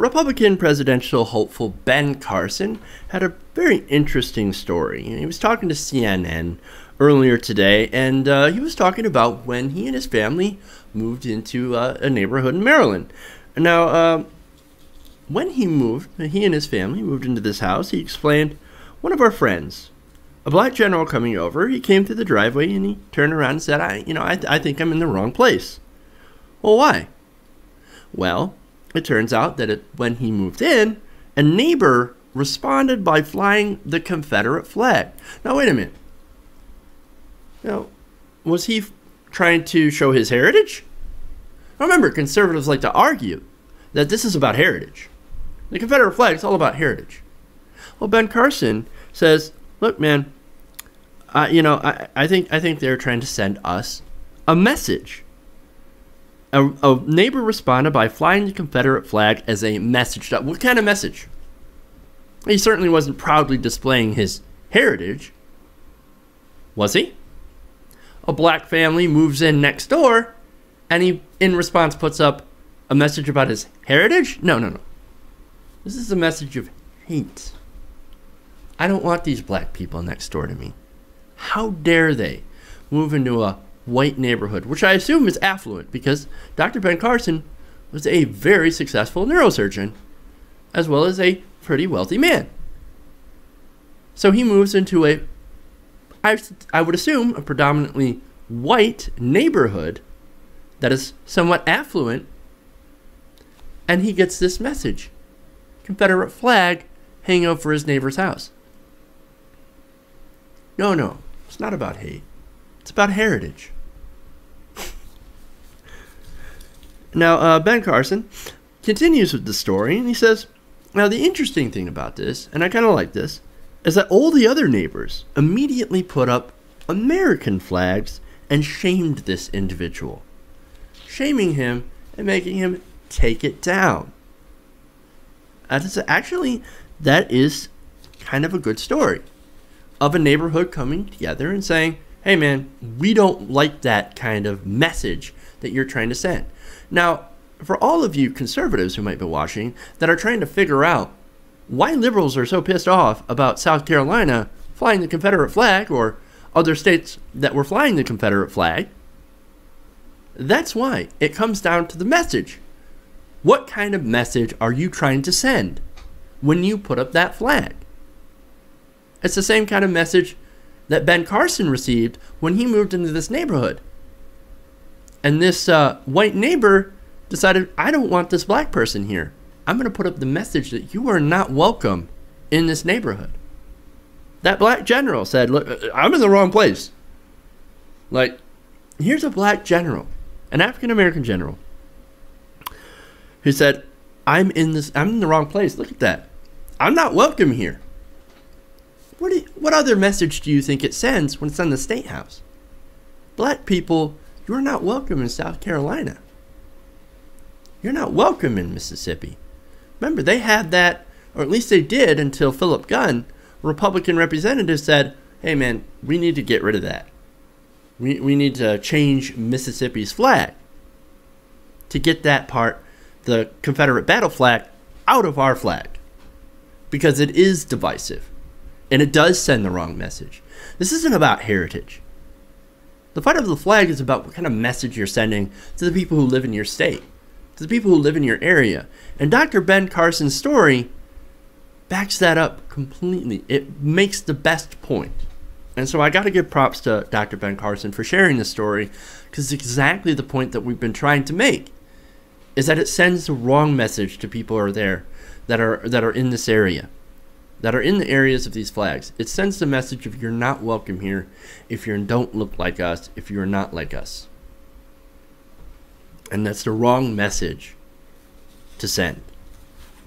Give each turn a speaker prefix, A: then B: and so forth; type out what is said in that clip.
A: Republican presidential hopeful Ben Carson had a very interesting story. He was talking to CNN earlier today, and he was talking about when he and his family moved into a neighborhood in Maryland. Now, when he and his family moved into this house, he explained, one of our friends, a black general coming over, he came through the driveway and he turned around and said, I think I'm in the wrong place. Well, why? Well, it turns out that when he moved in, a neighbor responded by flying the Confederate flag. Now, wait a minute. Now, was he trying to show his heritage? Remember, conservatives like to argue that this is about heritage. The Confederate flag is all about heritage. Well, Ben Carson says, look, man, I think they're trying to send us a message. A neighbor responded by flying the Confederate flag as a message. What kind of message? He certainly wasn't proudly displaying his heritage, was he? A black family moves in next door, and he, in response, puts up a message about his heritage? No. This is a message of hate. I don't want these black people next door to me. How dare they move into a white neighborhood, which I assume is affluent, because Dr. Ben Carson was a very successful neurosurgeon, as well as a pretty wealthy man. So he moves into I would assume, a predominantly white neighborhood that is somewhat affluent, and he gets this message. Confederate flag hanging over his neighbor's house. No, it's not about hate. It's about heritage. Now, Ben Carson continues with the story, and he says, now the interesting thing about this, and I kind of like this, is that all the other neighbors immediately put up American flags and shamed this individual, shaming him and making him take it down. That is kind of a good story of a neighborhood coming together and saying, hey man, we don't like that kind of message that you're trying to send. Now, for all of you conservatives who might be watching that are trying to figure out why liberals are so pissed off about South Carolina flying the Confederate flag, or other states that were flying the Confederate flag, that's why. It comes down to the message. What kind of message are you trying to send when you put up that flag? It's the same kind of message that Ben Carson received when he moved into this neighborhood. And this white neighbor decided, I don't want this black person here. I'm going to put up the message that you are not welcome in this neighborhood. That black general said, look, I'm in the wrong place. Like, here's a black general, an African-American general, who said, I'm in the wrong place. Look at that. I'm not welcome here. What other message do you think it sends when it's on the State House? Black people, you're not welcome in South Carolina. You're not welcome in Mississippi. Remember, they had that, or at least they did until Philip Gunn, Republican representative, said, hey man, we need to get rid of that. We need to change Mississippi's flag to get that part, the Confederate battle flag, out of our flag, because it is divisive and it does send the wrong message. This isn't about heritage. The fight of the flag is about what kind of message you're sending to the people who live in your state, to the people who live in your area. And Dr. Ben Carson's story backs that up completely. It makes the best point. And so I got to give props to Dr. Ben Carson for sharing this story, because it's exactly the point that we've been trying to make, is that it sends the wrong message to people who are there, that are in this area, that are in the areas of these flags. It sends the message of you're not welcome here if you don't look like us, if you're not like us. And that's the wrong message to send.